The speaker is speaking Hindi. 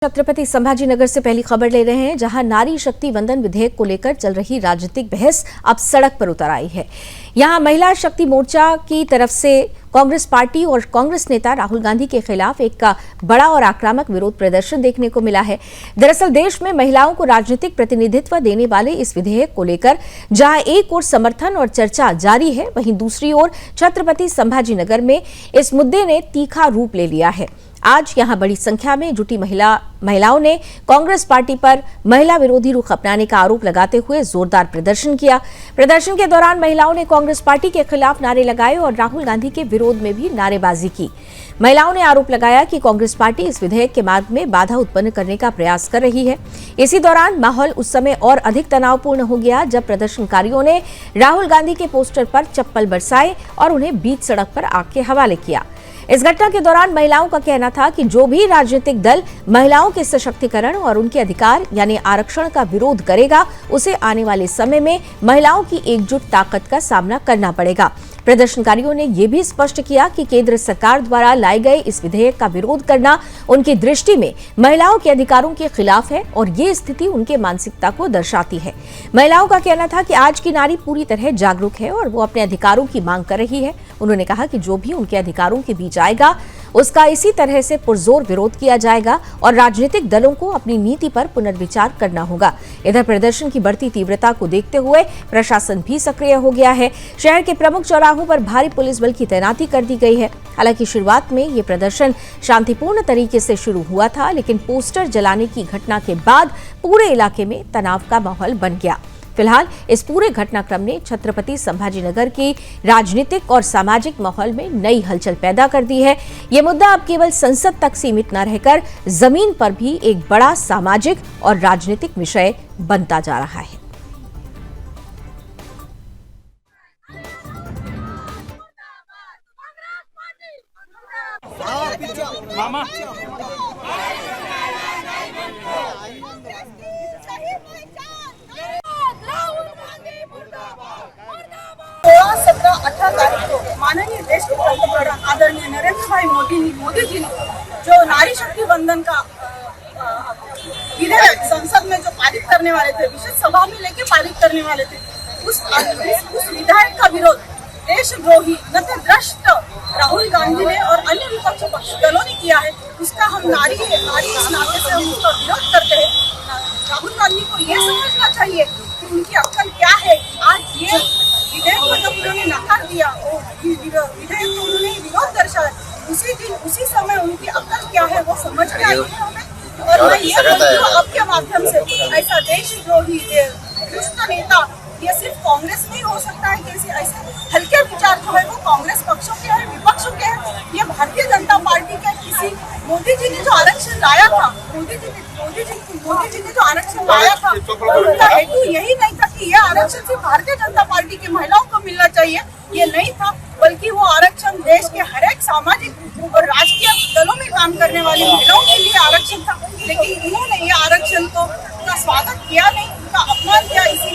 छत्रपति संभाजीनगर से पहली खबर ले रहे हैं, जहां नारी शक्ति वंदन विधेयक को लेकर चल रही राजनीतिक बहस अब सड़क पर उतर आई है। यहां महिला शक्ति मोर्चा की तरफ से कांग्रेस पार्टी और कांग्रेस नेता राहुल गांधी के खिलाफ एक बड़ा और आक्रामक विरोध प्रदर्शन देखने को मिला है। दरअसल देश में महिलाओं को राजनीतिक प्रतिनिधित्व देने वाले इस विधेयक को लेकर जहां एक ओर समर्थन और चर्चा जारी है, वहीं दूसरी ओर छत्रपति संभाजीनगर में इस मुद्दे ने तीखा रूप ले लिया है। आज यहां बड़ी संख्या में जुटी महिलाओं ने कांग्रेस पार्टी पर महिला विरोधी रुख अपनाने का आरोप लगाते हुए जोरदार प्रदर्शन किया। प्रदर्शन के दौरान महिलाओं ने कांग्रेस पार्टी के खिलाफ नारे लगाए और राहुल गांधी के विरोध में भी नारेबाजी की। महिलाओं ने आरोप लगाया कि कांग्रेस पार्टी इस विधेयक के मार्ग में बाधा उत्पन्न करने का प्रयास कर रही है। इसी दौरान माहौल उस समय और अधिक तनावपूर्ण हो गया जब प्रदर्शनकारियों ने राहुल गांधी के पोस्टर पर चप्पल बरसाए और उन्हें बीच सड़क पर आग के हवाले किया। इस घटना के दौरान महिलाओं का कहना था कि जो भी राजनीतिक दल महिलाओं के सशक्तिकरण और उनके अधिकार यानी आरक्षण का विरोध करेगा, उसे आने वाले समय में महिलाओं की एकजुट ताकत का सामना करना पड़ेगा। प्रदर्शनकारियों ने यह भी स्पष्ट किया कि केंद्र सरकार द्वारा लाए गए इस विधेयक का विरोध करना उनकी दृष्टि में महिलाओं के अधिकारों के खिलाफ है और ये स्थिति उनके मानसिकता को दर्शाती है। महिलाओं का कहना था कि आज की नारी पूरी तरह जागरूक है और वो अपने अधिकारों की मांग कर रही है। उन्होंने कहा कि जो भी उनके अधिकारों के बीच आएगा, उसका इसी तरह से पुरजोर विरोध किया जाएगा और राजनीतिक दलों को अपनी नीति पर पुनर्विचार करना होगा। इधर प्रदर्शन की बढ़ती तीव्रता को देखते हुए प्रशासन भी सक्रिय हो गया है। शहर के प्रमुख चौराहों पर भारी पुलिस बल की तैनाती कर दी गई है। हालांकि शुरुआत में ये प्रदर्शन शांतिपूर्ण तरीके से शुरू हुआ था, लेकिन पोस्टर जलाने की घटना के बाद पूरे इलाके में तनाव का माहौल बन गया। फिलहाल इस पूरे घटनाक्रम ने छत्रपति संभाजीनगर की राजनीतिक और सामाजिक माहौल में नई हलचल पैदा कर दी है। ये मुद्दा अब केवल संसद तक सीमित न रहकर जमीन पर भी एक बड़ा सामाजिक और राजनीतिक विषय बनता जा रहा है। माननीय देश के पंतप्रधान आदरणीय नरेंद्र भाई मोदी जी ने जो नारी शक्ति वंदन का विधेयक संसद में जो पारित करने वाले थे, विशेष सभा में लेके पारित करने वाले थे, उस विधेयक का विरोध देशद्रोही नतद्रष्ट राहुल गांधी ने और अन्य विपक्षी दलों ने किया है। उसका हम नारी इस नाते से हम उसका विरोध करते हैं। राहुल गांधी को ये समझना चाहिए कि उनकी अक्ल क्या है। आज ये विधेयक को जब उन्होंने नकार दिया, विधेयक को उन्होंने विरोध दर्शाया, उसी समय उनकी अक्ल क्या है वो समझ में आई है हमें। और मैं ये बोलती हूँ आपके माध्यम से, ऐसा देशद्रोही दुष्ट नेता ये सिर्फ कांग्रेस में ही हो सकता है कि ऐसे हल्के विचार जो है वो कांग्रेस पक्षों के हैं, विपक्षों के हैं। ये भारतीय जनता पार्टी के किसी मोदी जी ने जो आरक्षण लाया था, मोदी जी ने जो आरक्षण लाया था, उनका हेतु यही नहीं था कि यह आरक्षण सिर्फ भारतीय जनता पार्टी की महिलाओं को मिलना चाहिए, ये नहीं था, बल्कि वो आरक्षण देश के हर एक सामाजिक और राजकीय दलों में काम करने वाली महिलाओं के लिए आरक्षण था। लेकिन इन्होंने ये आरक्षण का स्वागत किया नहीं, उनका अपमान किया।